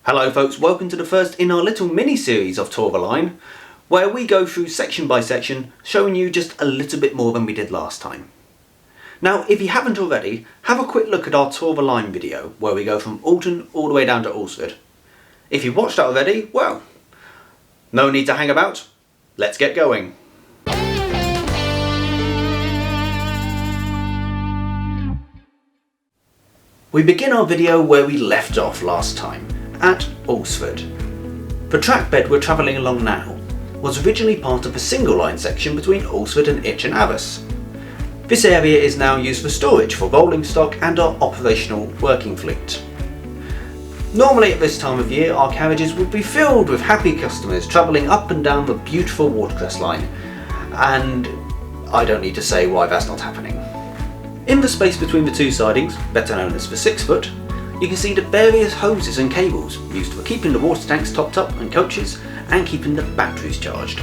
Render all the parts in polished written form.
Hello folks, welcome to the first in our little mini-series of Tour the Line, where we go through section by section, showing you just a little bit more than we did last time. Now, if you haven't already, have a quick look at our Tour the Line video, where we go from Alton all the way down to Alresford. If you've watched that already, well, no need to hang about, let's get going. We begin our video where we left off last time, at Alresford. The track bed we're travelling along now was originally part of a single line section between Alresford and Itch and Avis. This area is now used for storage for rolling stock and our operational working fleet. Normally at this time of year our carriages would be filled with happy customers travelling up and down the beautiful Watercress Line, and I don't need to say why that's not happening. In the space between the two sidings, better known as the 6 foot, you can see the various hoses and cables used for keeping the water tanks topped up and coaches and keeping the batteries charged.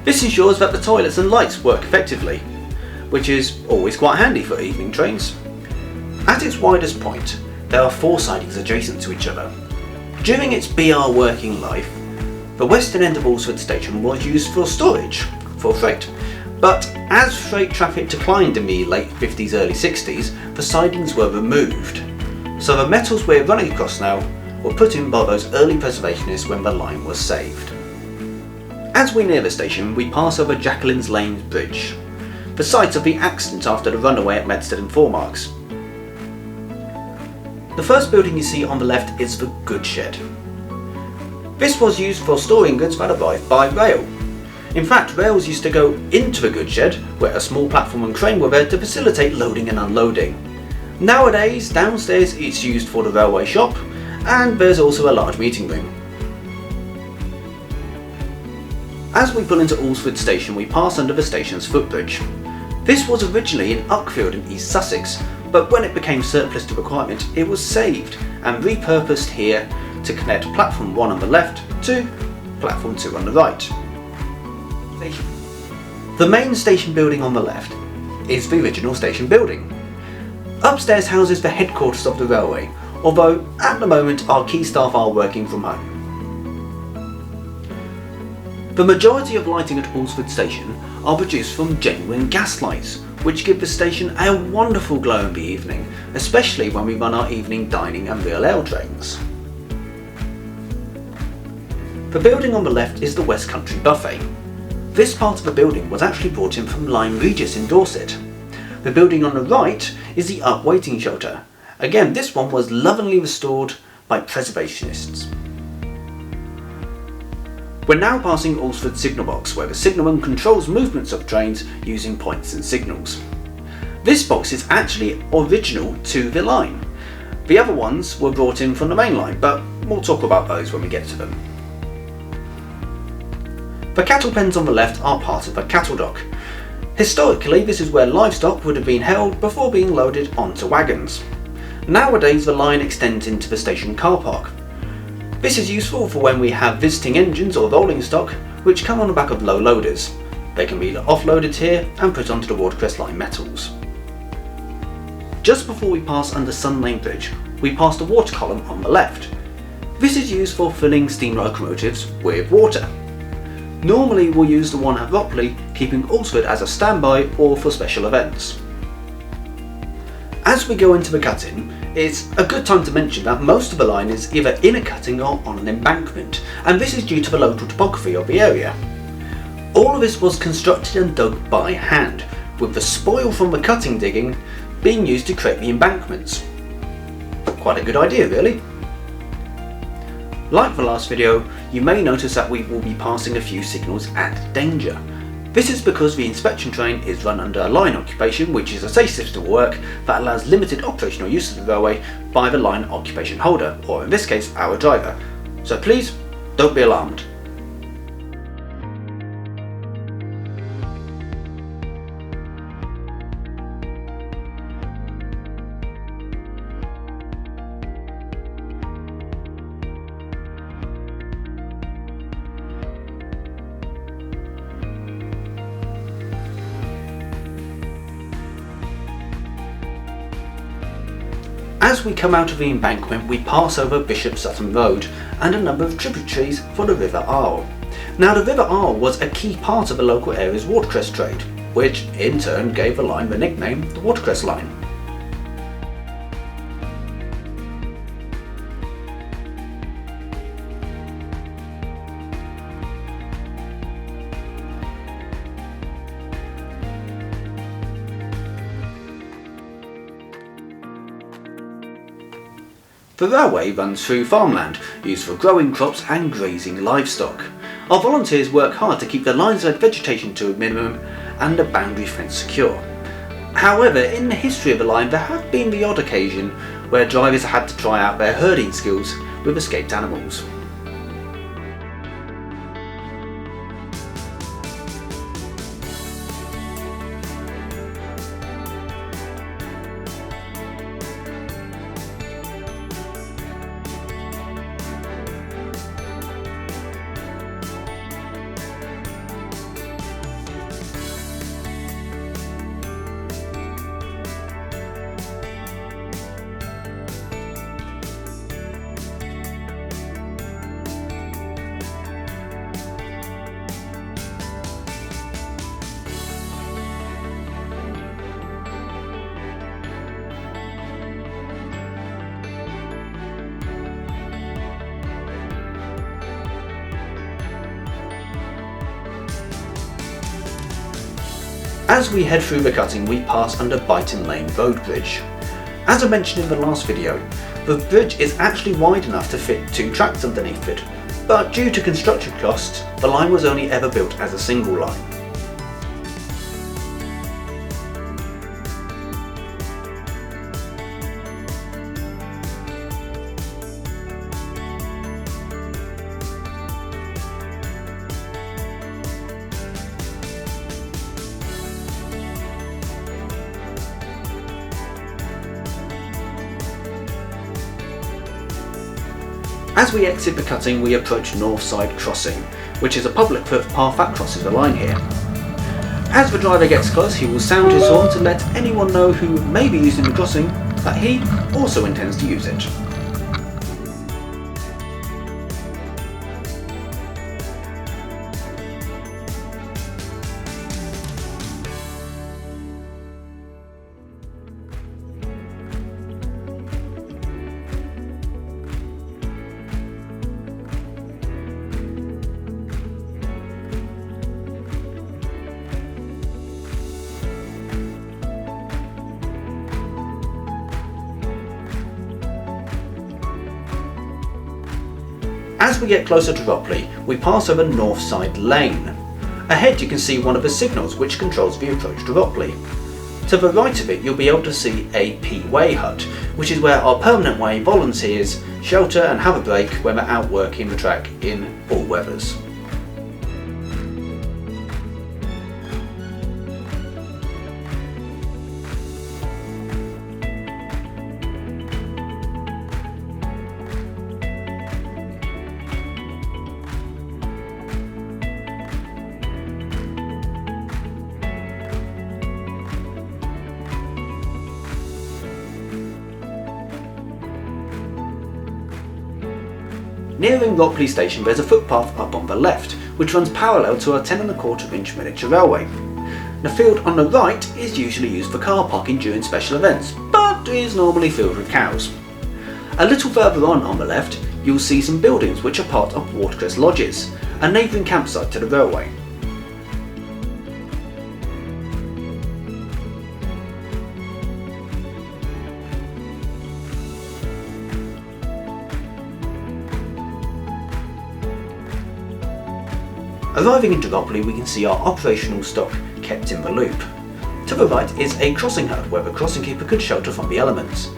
This ensures that the toilets and lights work effectively, which is always quite handy for evening trains. At its widest point, there are 4 sidings adjacent to each other. During its BR working life, the western end of Alresford station was used for storage, for freight. But as freight traffic declined in the late 50s, early 60s, the sidings were removed. So the metals we're running across now were put in by those early preservationists when the line was saved. As we near the station, we pass over Jacqueline's Lane Bridge, the site of the accident after the runaway at Medstead and Foremarks. The first building you see on the left is the goods shed. This was used for storing goods that arrived by rail. In fact, rails used to go into the goods shed, where a small platform and crane were there to facilitate loading and unloading. Nowadays, downstairs it's used for the railway shop, and there's also a large meeting room. As we pull into Alresford station, we pass under the station's footbridge. This was originally in Uckfield in East Sussex, but when it became surplus to requirement, it was saved and repurposed here to connect platform 1 on the left to platform 2 on the right. The main station building on the left is the original station building. Upstairs houses the headquarters of the railway, although at the moment our key staff are working from home. The majority of lighting at Alresford station are produced from genuine gas lights, which give the station a wonderful glow in the evening, especially when we run our evening dining and real ale trains. The building on the left is the West Country Buffet. This part of the building was actually brought in from Lyme Regis in Dorset. The building on the right is the Up Waiting Shelter. Again, this one was lovingly restored by preservationists. We're now passing Alresford Signal Box, where the signalman controls movements of trains using points and signals. This box is actually original to the line. The other ones were brought in from the main line, but we'll talk about those when we get to them. The cattle pens on the left are part of a cattle dock. Historically, this is where livestock would have been held before being loaded onto wagons. Nowadays, the line extends into the station car park. This is useful for when we have visiting engines or rolling stock which come on the back of low loaders. They can be offloaded here and put onto the Watercress Line metals. Just before we pass under Sun Lane Bridge, we pass the water column on the left. This is used for filling steam locomotives with water. Normally we'll use the one at Ropley, keeping Alresford as a standby or for special events. As we go into the cutting, it's a good time to mention that most of the line is either in a cutting or on an embankment, and this is due to the local topography of the area. All of this was constructed and dug by hand, with the spoil from the cutting digging being used to create the embankments. Quite a good idea, really. Like the last video, you may notice that we will be passing a few signals at danger. This is because the inspection train is run under a line occupation, which is a safe system of work that allows limited operational use of the railway by the line occupation holder, or in this case our driver. So please, don't be alarmed. As we come out of the embankment, we pass over Bishop Sutton Road and a number of tributaries for the River Arle. Now, the River Arle was a key part of the local area's watercress trade, which in turn gave the line the nickname the Watercress Line. The railway runs through farmland, used for growing crops and grazing livestock. Our volunteers work hard to keep the line-side vegetation to a minimum and the boundary fence secure. However, in the history of the line there have been the odd occasion where drivers had to try out their herding skills with escaped animals. As we head through the cutting, we pass under Byton Lane Road Bridge. As I mentioned in the last video, the bridge is actually wide enough to fit 2 tracks underneath it, but due to construction costs, the line was only ever built as a single line. As we exit the cutting, we approach Northside Crossing, which is a public footpath that crosses the line here. As the driver gets close, he will sound his horn to let anyone know who may be using the crossing that he also intends to use it. As we get closer to Ropley, we pass over Northside Lane. Ahead you can see one of the signals which controls the approach to Ropley. To the right of it you'll be able to see a P-Way hut, which is where our permanent way volunteers shelter and have a break when they're out working the track in all weathers. Nearing Ropley station there's a footpath up on the left, which runs parallel to a 10¼ inch miniature railway. The field on the right is usually used for car parking during special events, but is normally filled with cows. A little further on the left you'll see some buildings which are part of Watercress Lodges, a neighbouring campsite to the railway. Arriving into Ropley, we can see our operational stock kept in the loop. To the right is a crossing hut where the crossing keeper could shelter from the elements.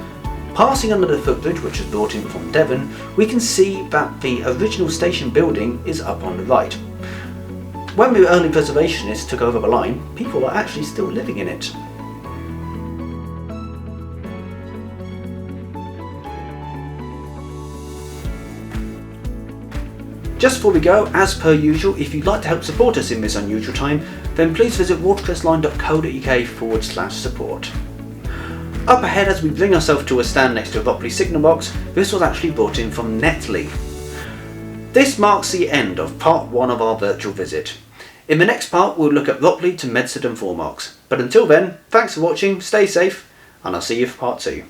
Passing under the footbridge, which was brought in from Devon, we can see that the original station building is up on the right. When the early preservationists took over the line, people are actually still living in it. Just before we go, as per usual, if you'd like to help support us in this unusual time, then please visit watercressline.co.uk/support. Up ahead, as we bring ourselves to a stand next to a Ropley signal box, this was actually brought in from Netley. This marks the end of part 1 of our virtual visit. In the next part we'll look at Ropley to Medford and Foremarks. But until then, thanks for watching, stay safe, and I'll see you for part 2.